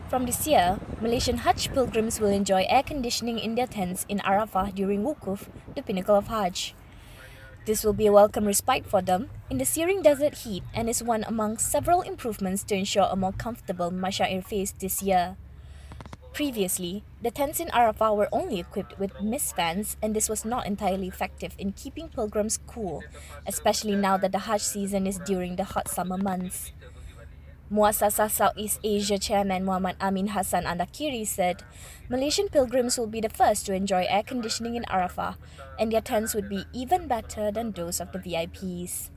From this year, Malaysian Hajj pilgrims will enjoy air conditioning in their tents in Arafah during Wukuf, the pinnacle of Hajj. This will be a welcome respite for them in the searing desert heat and is one among several improvements to ensure a more comfortable Masyair feast this year. Previously, the tents in Arafah were only equipped with mist fans, and this was not entirely effective in keeping pilgrims cool, especially now that the Hajj season is during the hot summer months. Muassasah Southeast Asia Chairman Muhammad Amin Hassan Andakiri said, Malaysian pilgrims will be the first to enjoy air conditioning in Arafah, and their tents would be even better than those of the VIPs.